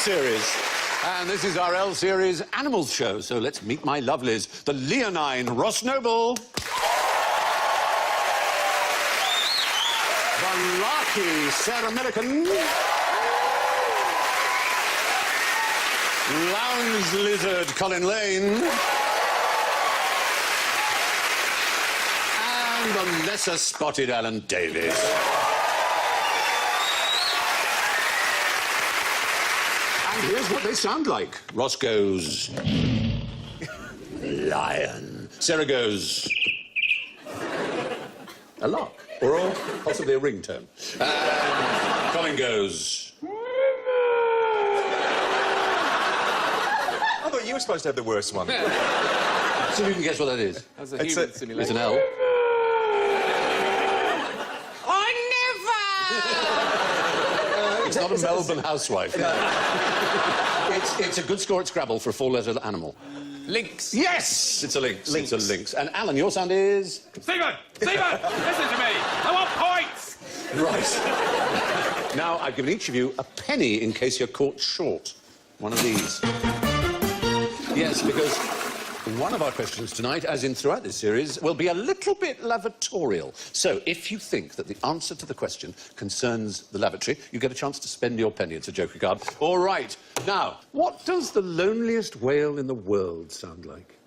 Series. And this is our L Series Animals show. So let's meet my lovelies. The leonine Ross Noble. The larky Sarah Millican. Lounge lizard Colin Lane. And the lesser spotted Alan Davies. And here's what they sound like. Ross goes... lion. Sarah goes... a lark. Or possibly a ringtone. Colin goes... I thought you were supposed to have the worst one. See if you can guess what that is. That's a human simulation. It's an L. It's not a Melbourne housewife. It's a good score at Scrabble for a four-letter animal. Lynx. Yes! It's a lynx. It's a lynx. And Alan, your sound is... Stephen! Stephen! Listen to me! I want points! Right. Now, I've given each of you a penny in case you're caught short. One of these. Yes, because one of our questions tonight, as in throughout this series, will be a little bit lavatorial. So, if you think that the answer to the question concerns the lavatory, you get a chance to spend your penny. It's a joker card. All right. Now, what does the loneliest whale in the world sound like?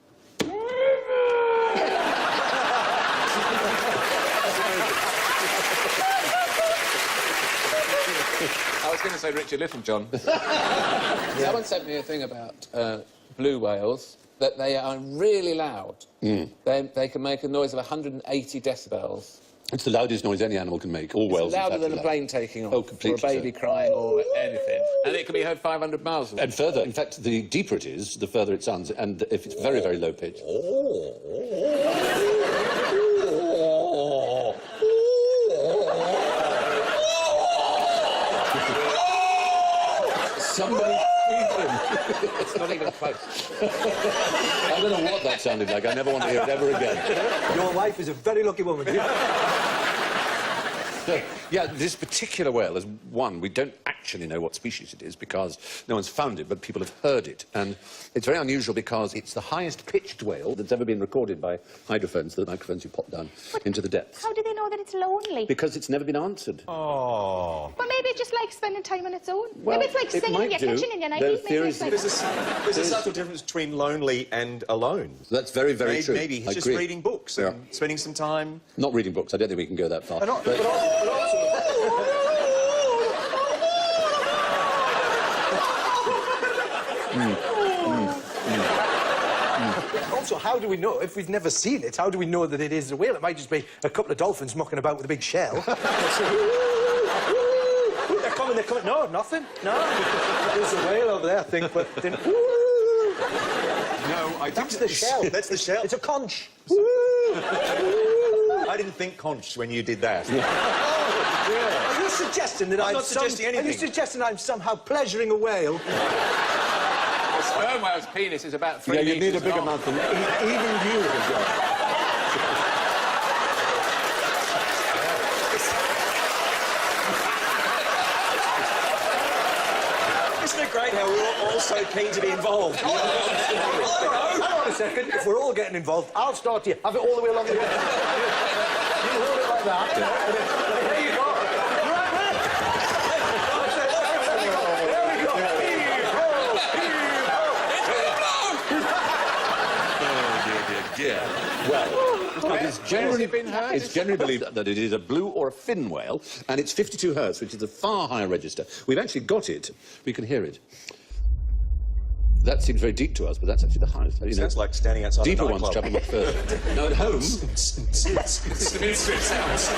I was going to say Richard Littlejohn. Someone sent me a thing about blue whales, that they are really loud. They can make a noise of 180 decibels. It's the loudest noise any animal can make. All whales. It's louder than a plane taking off, Oh, completely. or a baby crying, or anything. And it can be heard 500 miles away. And further, in fact, the deeper it is, the further it sounds. And if it's very, very low pitch. Somebody feed him. It's not even close. I don't know what that sounded like. I never want to hear it ever again. Your wife is a very lucky woman. Yeah, this particular whale is one. We don't actually know what species it is because no one's found it, but people have heard it. And it's very unusual because it's the highest-pitched whale that's ever been recorded by hydrophones, the microphones you pop down into the depths. How do they know that it's lonely? Because it's never been answered. Oh. Well, maybe it just likes spending time on its own. Well, maybe it's like it singing in might your do. kitchen in your There are 90s. Maybe theories it's like... There's a subtle difference between lonely and alone. That's very, very true. Maybe he's I just agree. reading books and spending some time... Not reading books. I don't think we can go that far. Also, how do we know, if we've never seen it, how do we know that it is a whale? It might just be a couple of dolphins mucking about with a big shell. They're coming, they're coming. No, nothing. No. There's a whale over there, I think, but... No, I think... That's the shell. That's the shell. It's a conch. I didn't think conch when you did that. Are you suggesting that I'm not suggesting anything. Are you suggesting I'm somehow pleasuring a whale? A sperm whale's penis is about 3 Yeah, you need a metres bigger long. mouth than even you can go. Isn't it great how we're all so keen to be involved? Hang on a second. If we're all getting involved, I'll start here. Have it all the way along the way. You hold it like that. There you go. Right there. There we go. Well, it's generally been heard? It's generally believed that it is a blue or a fin whale, and it's 52 hertz, which is a far higher register. We've actually got it. We can hear it. That seems very deep to us, but that's actually the highest. You know, Sounds like standing outside deeper a ones nightclub. travel much further. Now, at home... It's the ministry sounds.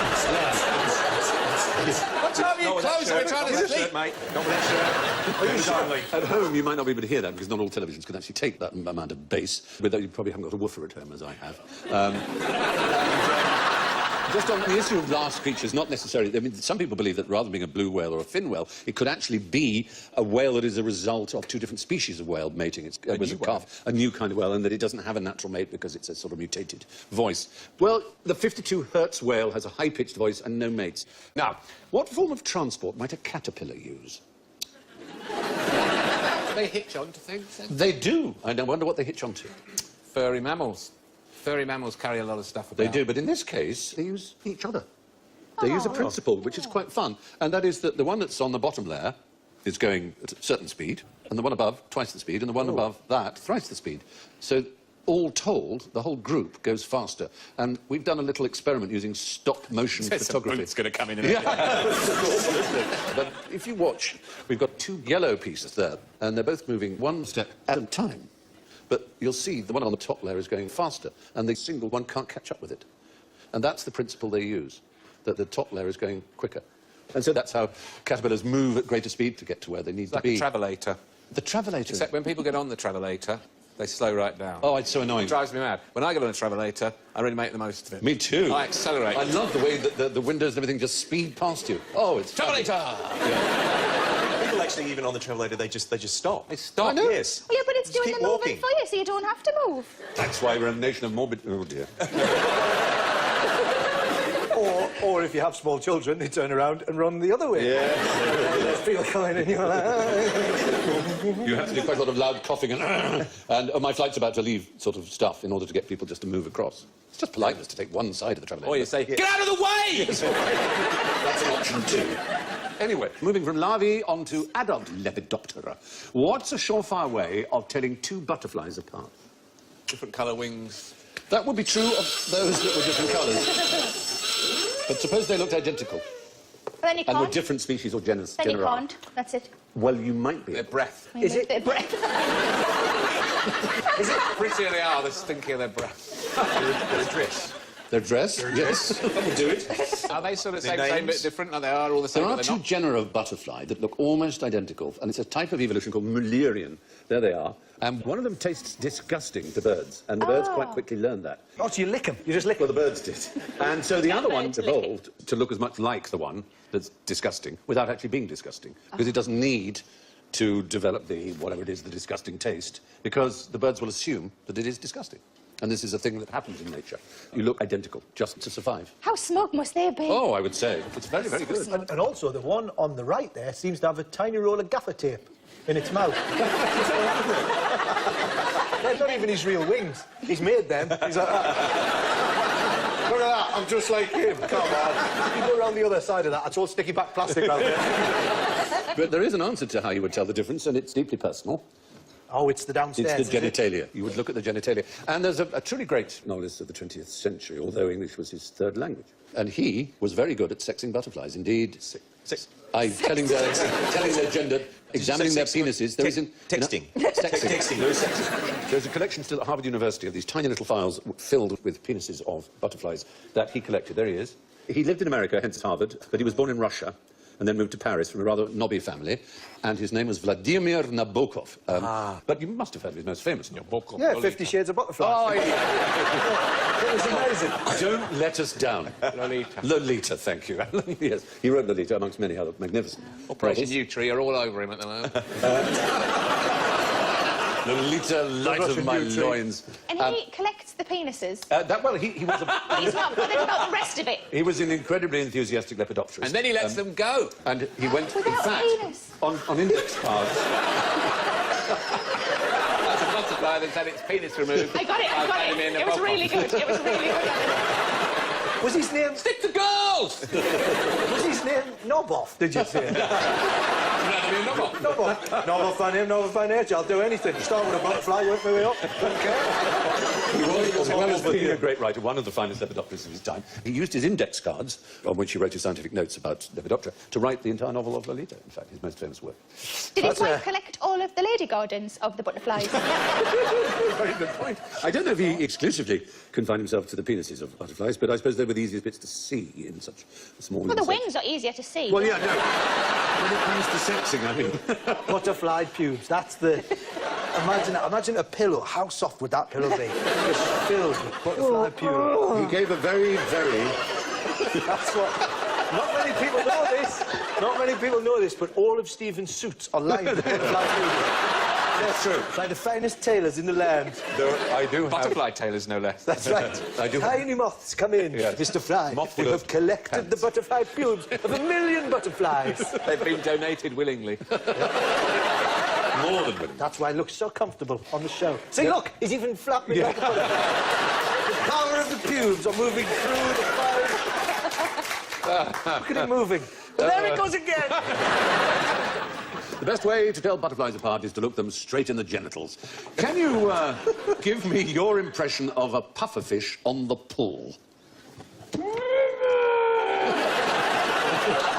What time are you closing? We're trying to Not with that sleep. shirt, mate. Not with that shirt. Are you sure? At home, you might not be able to hear that because not all televisions can actually take that amount of bass. But you probably haven't got a woofer at home, as I have. Just on the issue of last creatures, not necessarily... I mean, some people believe that rather than being a blue whale or a fin whale, it could actually be a whale that is a result of two different species of whale mating. It was a calf, a new kind of whale, and that it doesn't have a natural mate because it's a sort of mutated voice. Well, the 52 Hertz whale has a high-pitched voice and no mates. Now, what form of transport might a caterpillar use? They hitch on to things, then? They do. I wonder what they hitch onto. Furry mammals. Furry mammals carry a lot of stuff about. They do, but in this case, they use each other. They use a principle, which is quite fun, and that is that the one that's on the bottom layer is going at a certain speed, and the one above, twice the speed, and the one above that, thrice the speed. So, all told, the whole group goes faster. And we've done a little experiment using stop-motion photography. It's going to come in. Yeah, but if you watch, we've got two yellow pieces there, and they're both moving one step at a time. But you'll see the one on the top layer is going faster, and the single one can't catch up with it. And that's the principle they use, that the top layer is going quicker. And so that's how caterpillars move at greater speed to get to where they need to be. Like a travelator. The travelator. Except when people get on the travelator, they slow right down. Oh, it's so annoying. It drives me mad. When I get on a travelator, I really make the most of it. Me too. I accelerate. I love the way that the windows and everything just speed past you. Oh, it's Travelator! People actually, even on the travelator, they just stop. They stop. I know. Yes. Well, yeah, but it's Just doing keep the walking. moving for you, so you don't have to move. That's why we're a nation of morbid... Oh, dear. Or if you have small children, they turn around and run the other way. Yeah. They feel coming and you're like... You have to do quite a lot of loud coughing and my flight's about to leave sort of stuff in order to get people just to move across. It's just politeness to take one side of the travelator. Or you say, get out of the way! That's an option too. Anyway, moving from larvae on to adult Lepidoptera. What's a surefire way of telling two butterflies apart? Different colour wings. That would be true of those that were different colours. But suppose they looked identical Then you and were can't. different species or genera. Then you can't. That's it. Well, you might be. Their breath. Is it? Bit of breath. The prettier they are, the stinkier their breath. Their dress. Their dress? Yes. That will do it. Are they sort of Their same names? bit different? No, they are all the same, There are but they're two not. genera of butterfly that look almost identical, and it's a type of evolution called Mullerian. There they are. And one of them tastes disgusting to birds, and the birds quite quickly learn that. Oh, so you lick them. You just lick Well, them. the birds did. And so the other one Birds lick it. evolved to look as much like the one that's disgusting without actually being disgusting, because it doesn't need to develop the, whatever it is, the disgusting taste, because the birds will assume that it is disgusting. And this is a thing that happens in nature. You look identical, just to survive. How smug must they be? Oh, I would say. It's very, very good. And also, the one on the right there seems to have a tiny roll of gaffer tape in its mouth. They're not even his real wings. He's made them. He's like, look at that, I'm just like him. Come on. You go around the other side of that, it's all sticky back plastic around there. But there is an answer to how you would tell the difference, and it's deeply personal. Oh, it's the downstairs. It's the is it? genitalia. You would look at the genitalia. And there's a truly great novelist of the 20th century, although English was his third language. And he was very good at sexing butterflies. Indeed, telling their gender, examining their penises. There is Texting. Texting. There is sexing. There's a collection still at Harvard University of these tiny little files filled with penises of butterflies that he collected. There he is. He lived in America, hence Harvard, but he was born in Russia and then moved to Paris from a rather knobby family, and his name was Vladimir Nabokov. But you must have heard of his most famous novel. Yeah, 50 Shades of Butterfly. Oh, yeah. It was amazing. Don't let us down. Lolita. Lolita, thank you. Yes, he wrote Lolita amongst many other magnificent Operation novels. Nutri are all over him at the moment. Lolita, light of my loins. And he collects the penises. He was He's not bothered about the rest of it. he was an incredibly enthusiastic lepidopterist. And then he lets them go. And he went, in Without fact, penis. on index cards. That's a butterfly that's had its penis removed. I got it. I've had him in It a was bubble. really good. It was really good. Was his name... Stick to girls! Was his name Knoboff, did you say? Vladimir Nabokov. Never find him, never find H. I'll do anything. Start with a butterfly, work my way up. Okay. As well as being a great writer, one of the finest Lepidopterists of his time, he used his index cards, on which he wrote his scientific notes about Lepidoptera, to write the entire novel of Lolita, in fact, his most famous work. Did his wife collect all of the lady gardens of the butterflies? Very good point. I don't know if he exclusively confined himself to the penises of butterflies, but I suppose they were the easiest bits to see in such a small Well, the insect. wings are easier to see. Well, yeah, no. When it comes to sexing, I mean... Butterfly pubes, that's the... Imagine a pillow. How soft would that pillow be? Just filled with butterfly pubes. He gave a very, very... That's what... Not many people know this. Not many people know this, but all of Stephen's suits are lined with butterfly pubes. That's true. Like the finest tailors in the land. Though I do have... Butterfly tailors, no less. That's right. I do- Tiny moths, come in. Yes. Mr. Fly, Moth we full have of collected pants. the butterfly pubes of 1,000,000 butterflies. They've been donated willingly. More than women. That's why it looks so comfortable on the show. See, look, he's even flapping like a butterfly. The power of the pubes are moving through the fire. Look at it moving. There it goes again. The best way to tell butterflies apart is to look them straight in the genitals. Can you give me your impression of a pufferfish on the pull?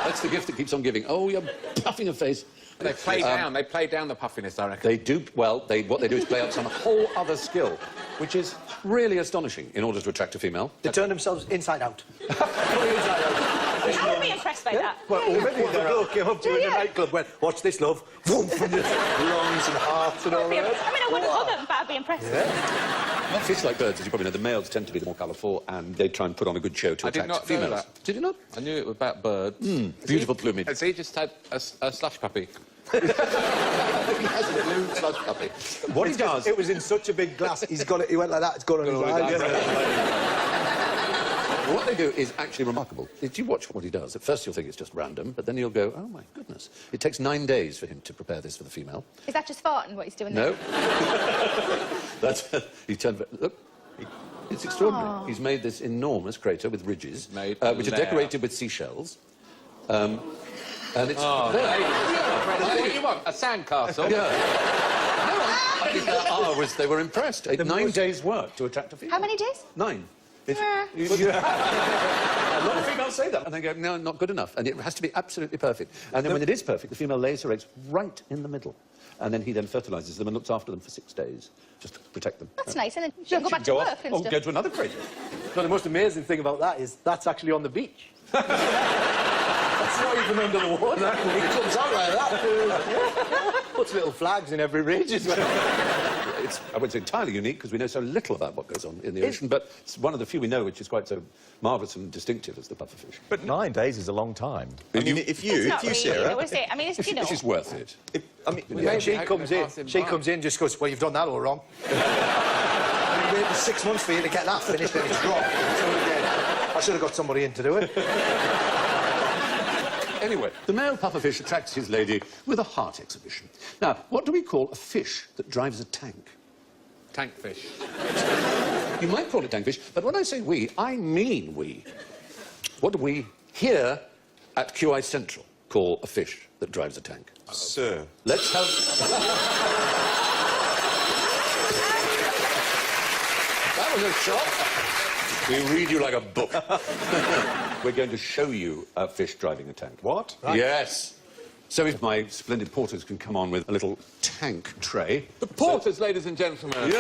That's the gift that keeps on giving. Oh, you're puffing a face. They play down the puffiness, I reckon. They do, well, what they do is play up some whole other skill, which is really astonishing in order to attract a female. They turn themselves inside out. Fully inside out. I would be impressed by that. Well, already the bloke came up to her in a nightclub, went, watch this, love. Whoomp, and just lungs and hearts and all I mean, that. I wouldn't hug them, but I'd be impressed. Fish, like birds, as you probably know, the males tend to be the more colourful, and they try and put on a good show to I did attract not know females. that. Did you not? I knew it was about birds. Beautiful plumage. Has he just had a slush puppy? He has a blue slush puppy. What he does... It was in such a big glass, he's got it, he went like that, it's gone on his eye. What they do is actually remarkable. If you watch what he does, at first you'll think it's just random, but then you'll go, oh, my goodness. It takes 9 days for him to prepare this for the female. Is that just farting, what he's doing there? No. That's... he turned... Look. It's extraordinary. Aww. He's made this enormous crater with ridges, Made which are layer. decorated with seashells. And it's... Oh, there. what do you want? A sandcastle? Yeah. No, I think they were impressed. 9 days' work to attract a female. How many days? 9. It's, Yeah. a lot of females say that, and they go, no, not good enough. And it has to be absolutely perfect. And then when it is perfect, the female lays her eggs right in the middle. And then he then fertilises them and looks after them for 6 days, just to protect them. That's nice, and then you can go back to work and or stuff. go to another crater. No, the most amazing thing about that is that's actually on the beach. That's not even under the water. He comes out like that. Puts little flags in every ridge as well. It's, I wouldn't say entirely unique, because we know so little about what goes on in the ocean, but it's one of the few we know which is quite so marvellous and distinctive as the pufferfish. But 9 days is a long time. I mean, if you, It's not really, Sarah... though, is it? I mean, it's, you know... Which is worth it. She comes in. She comes in, just goes, well, you've done that all wrong. I waited 6 months for you to get that finished, and it's wrong. So again, I should have got somebody in to do it. Anyway, the male pufferfish attracts his lady with a heart exhibition. Now, what do we call a fish that drives a tank? Tankfish. You might call it tankfish, but when I say we, I mean we. What do we here at QI Central call a fish that drives a tank? Sir. Let's have... That was a shock. We read you like a book. We're going to show you a fish driving a tank. What? Right. Yes. So if my splendid porters can come on with a little tank tray. The porters, ladies and gentlemen. There we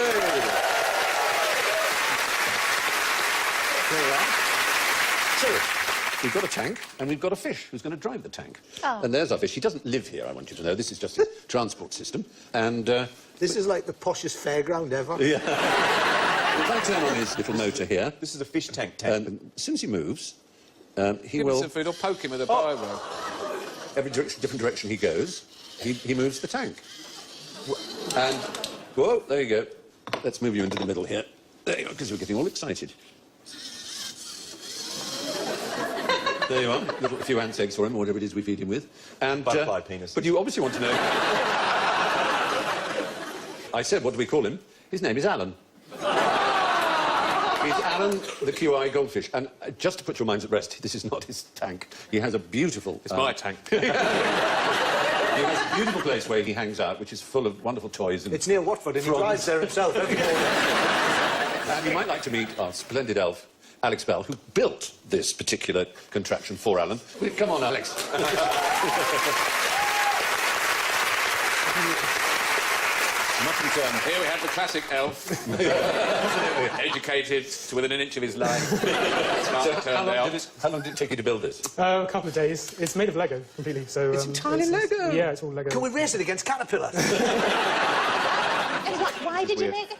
are. So, we've got a tank, and we've got a fish who's going to drive the tank. Oh. And there's our fish. He doesn't live here, I want you to know. This is just a transport system. And This is like the poshest fairground ever. if I turn on his little motor here, This is a fish tank tank. as soon as he moves, he Give him will... some food or poke him with a biro. Every different direction he goes, he moves the tank. And, whoa, there you go. Let's move you into the middle here. There you go, because we're getting all excited. There you are. A few ants' eggs for him, or whatever it is we feed him with. And, Butterfly penis. But you obviously want to know... I said, what do we call him? His name is Alan. He's Alan, the QI goldfish. And just to put your minds at rest, this is not his tank. He has a beautiful... It's my tank. He He has a beautiful place where he hangs out, which is full of wonderful toys and... It's near Watford, and he Frogs. drives there himself every morning. And you might like to meet our splendid elf, Alex Bell, who built this particular contraption for Alan. Come on, Alex. Here we have the classic elf. Educated to within an inch of his life. Smart So turned out. how long did it take you to build this? A couple of days. It's made of Lego completely. So It's entirely Lego? Yeah, it's all Lego. Can we race it against caterpillars? And why did you make it?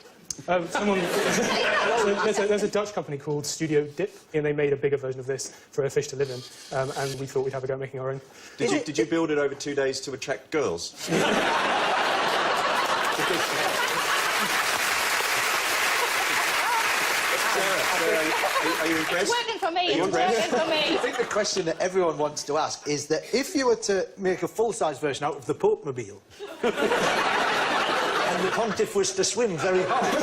Someone, there's a Dutch company called Studio Dip, and they made a bigger version of this for a fish to live in, and we thought we'd have a go at making our own. Did you build it over 2 days to attract girls? Are you impressed? It's working for me. It's impressed? working for I me. think the question that everyone wants to ask is that if you were to make a full-size version out of the Pope Mobile, and the Pontiff was to swim very hard,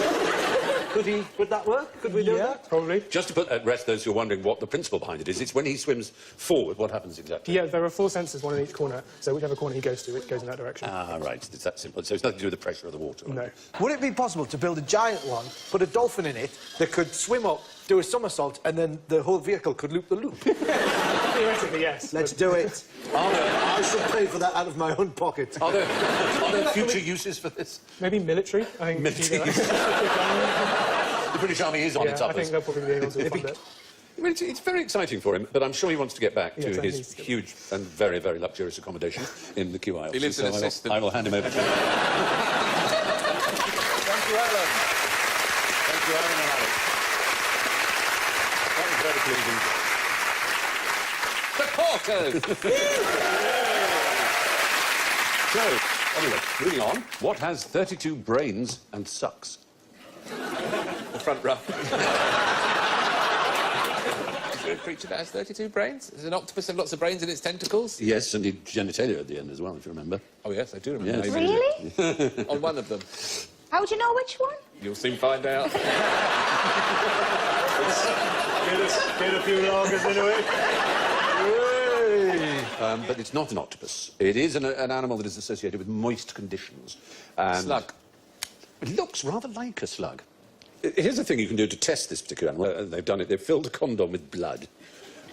would that work? Could we do Yeah, that? probably. Just to put at rest those who are wondering what the principle behind it is, it's when he swims forward, what happens exactly? Yeah, there are 4 sensors, one in each corner, so whichever corner he goes to, it goes in that direction. Ah, right, it's that simple. So it's nothing to do with the pressure of the water. No. Would it be possible to build a giant one, put a dolphin in it, that could swim up, do a somersault, and then the whole vehicle could loop the loop? Theoretically, yes. Let's do it. I should pay for that out of my own pocket. Are there future uses for this? Maybe military, I think. Military either- The British Army is on its Yeah, I think uppers. they'll probably be able to fund it. I mean, it's very exciting for him, but I'm sure he wants to get back Yes, to I think his he's good. huge and very, very luxurious accommodation in the QI office. He lives in So assistant. I will hand him over to him. Thank you, Alan. Thank you, Alan and Alex. That was very pleasing. The Porkers! So, anyway, moving on. What has 32 brains and sucks? The front row. Is there a creature that has 32 brains? Is an octopus have lots of brains in its tentacles? Yes, and the genitalia at the end as well, if you remember. Oh, yes, I do remember. Yes. Really? On one of them. How do you know which one? You'll soon find out. Get a few lagers into it. But it's not an octopus. It is an animal that is associated with moist conditions. And Slug. It looks rather like a slug. Here's the thing you can do to test this particular animal. They've done it. They've filled a condom with blood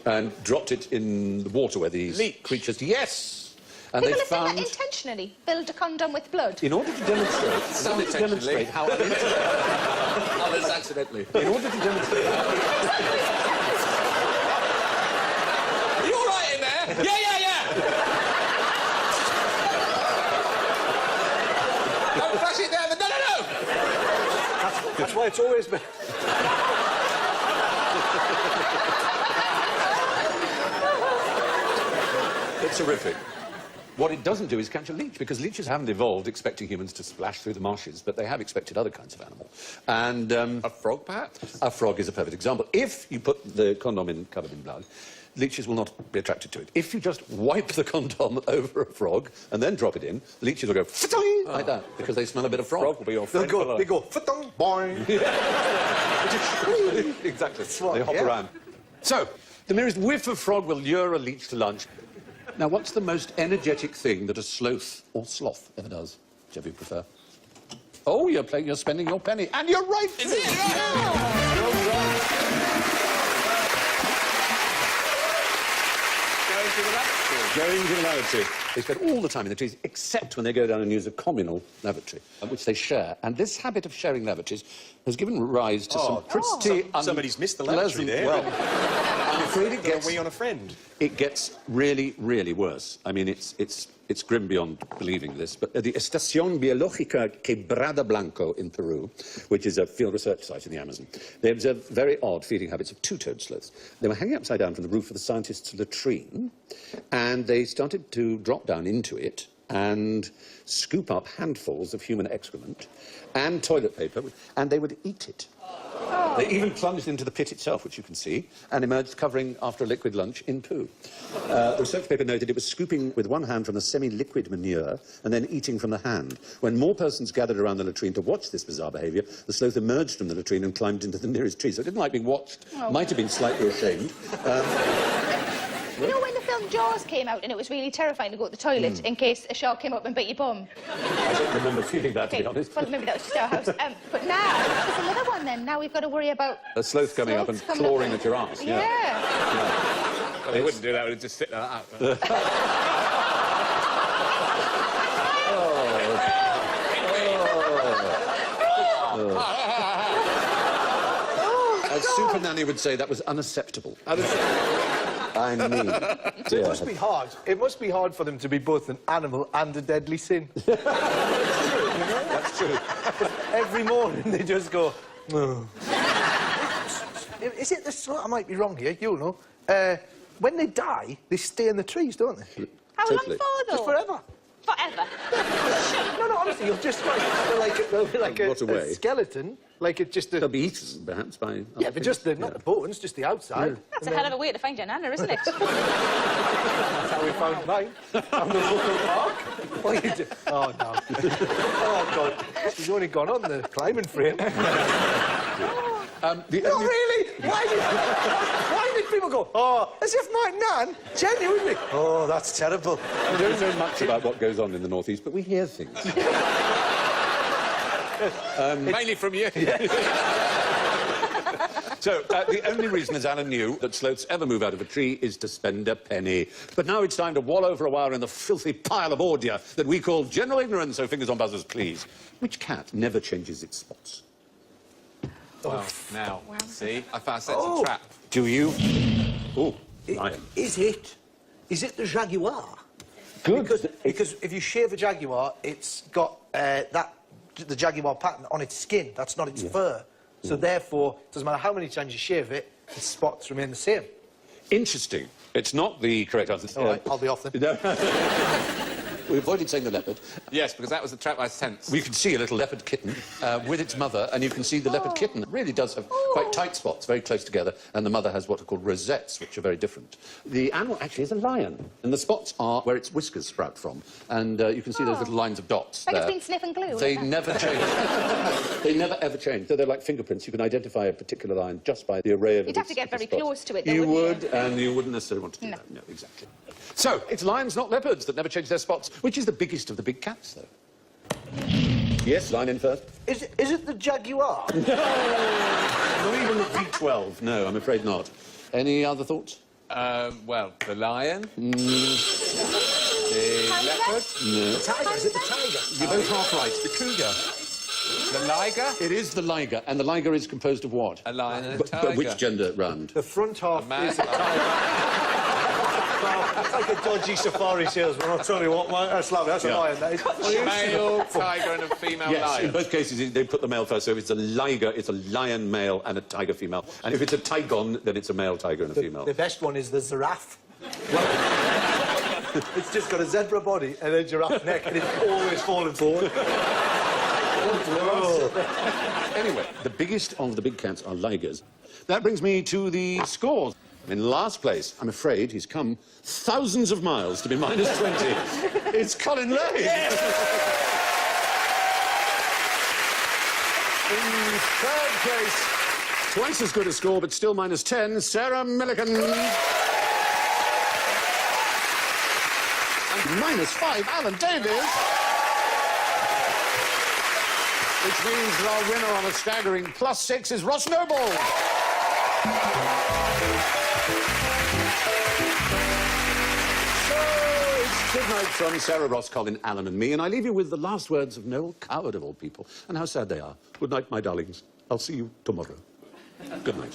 and dropped it in the water where these Leech. creatures... Yes! And People they have done found... that intentionally. Build a condom with blood. In order to demonstrate how... Others accidentally. In order to demonstrate... Are you all right in there? Yeah! Don't flash it down the... No! That's why it's always been... It's horrific. What it doesn't do is catch a leech, because leeches haven't evolved expecting humans to splash through the marshes, but they have expected other kinds of animal. And A frog, perhaps? a frog is a perfect example. If you put the condom in covered in blood, leeches will not be attracted to it. If you just wipe the condom over a frog and then drop it in, leeches will go "Fa-tong," like that, because they smell a bit of frog. Frog will be your friend for life. They go, "Fa-tong, boing." Exactly. what- They hop yeah. around. So, the merest whiff of frog will lure a leech to lunch. Now, what's the most energetic thing that a sloth or sloth ever does? Whichever you prefer. Oh, you're spending your penny. And you're right! Is it? Going to the laboratory. Going to the lavatory. They spend all the time in the trees, except when they go down and use a communal lavatory, which they share. And this habit of sharing lavatories has given rise to some pretty... Somebody's missed the lavatory there. Well, I'm afraid it Got a gets... wee on a friend. It gets really, really worse. I mean, it's grim beyond believing this, but at the Estación Biológica Quebrada Blanco in Peru, which is a field research site in the Amazon, they observed very odd feeding habits of two-toed sloths. They were hanging upside down from the roof of the scientists' latrine, and they started to drop down into it and scoop up handfuls of human excrement and toilet paper, and they would eat it. They even plunged into the pit itself, which you can see, and emerged covering after a liquid lunch in poo. The research paper noted it was scooping with one hand from the semi-liquid manure and then eating from the hand. When more persons gathered around the latrine to watch this bizarre behaviour, the sloth emerged from the latrine and climbed into the nearest tree. So it didn't like being watched. Might have been slightly ashamed. You know, when the film Jaws came out and it was really terrifying to go to the toilet in case a shark came up and bit your bum. I don't remember feeling that, to be honest. Well, maybe that was just our house. But now, there's another one then. Now we've got to worry about... A sloth coming up and sloths coming clawing up. at your ass. Yeah. Well, they wouldn't do that. They'd just sit like that. As Super Nanny would say, that was unacceptable. I mean... So it must be hard. It must be hard for them to be both an animal and a deadly sin. That's true. Every morning they just go... "Oh." Is it the sloth? I might be wrong here. You'll know. When they die, they stay in the trees, don't they? How Totally. long for, though? Just forever. Forever. No, honestly, you'll just find they'll be like What a way. a skeleton. Like it's just a... They'll be eaten, perhaps, by... Yeah, but just the, not the bones, just the outside. That's a hell of a way to find your nana, isn't it? That's how we found mine. On the local park. What are you do? Oh, no. Oh, God. She's only gone on the climbing frame. The Not only- really! Why did people go, oh, as if my nan, genuinely? Oh, that's terrible. We don't know much about what goes on in the northeast, but we hear things. Mainly from you. So, the only reason, as Alan knew, that sloths ever move out of a tree is to spend a penny. But now it's time to wallow for a while in the filthy pile of ordure that we call general ignorance, so fingers on buzzers, please. Which cat never changes its spots? Well, now, see? I found set a trap. Do you? Oh, lion. Is it the jaguar? Good. Because if you shave a jaguar, it's got the jaguar pattern on its skin. That's not its fur. So therefore, it doesn't matter how many times you shave it, the spots remain the same. Interesting. It's not the correct answer. All right, I'll be off then. No. We avoided saying the leopard. Yes, because that was the trap I sensed. We can see a little leopard kitten with its mother, and you can see the leopard kitten really does have quite tight spots, very close together, and the mother has what are called rosettes, which are very different. The animal actually is a lion, and the spots are where its whiskers sprout from, and you can see those little lines of dots Like there. it's been sniffing glue. They like that. never change. They never ever change. So they're like fingerprints. You can identify a particular lion just by the array of. You'd have to get very close to it, though, You wouldn't would, and you wouldn't necessarily want to do No. that. No, exactly. So it's lions, not leopards, that never change their spots. Which is the biggest of the big cats, though? Yes, lion in first. Is it the jaguar? Not even the V12. No, I'm afraid not. Any other thoughts? Well, the lion. The Tiger? leopard. No. Tiger? Is it the tiger? You're both half right. The cougar. The liger. It is the liger, and the liger is composed of what? A lion and a But tiger. which gender round? The front half man. is a tiger. It's like a dodgy safari salesman. I'll tell you what, mate. That's lovely. That's Yeah. a lion. That is. Male tiger and a female Yes, in lion. both cases they put the male first, so if it's a liger, it's a lion male and a tiger female. And if it's a tigon, then it's a male tiger and a female. The best one is the giraffe. It's just got a zebra body and a giraffe neck, and it's always falling forward. Anyway, the biggest of the big cats are ligers. That brings me to the scores. In last place, I'm afraid he's come thousands of miles to be -20. It's Colin Lane. In third place, twice as good a score, but still -10, Sarah Millican. And -5, Alan Davies. Which means that our winner on a staggering +6 is Ross Noble. So it's good night from Sarah, Ross, Colin, Alan and me, and I leave you with the last words of Noel Coward of all people, and how sad they are. Good night, my darlings. I'll see you tomorrow. Good night.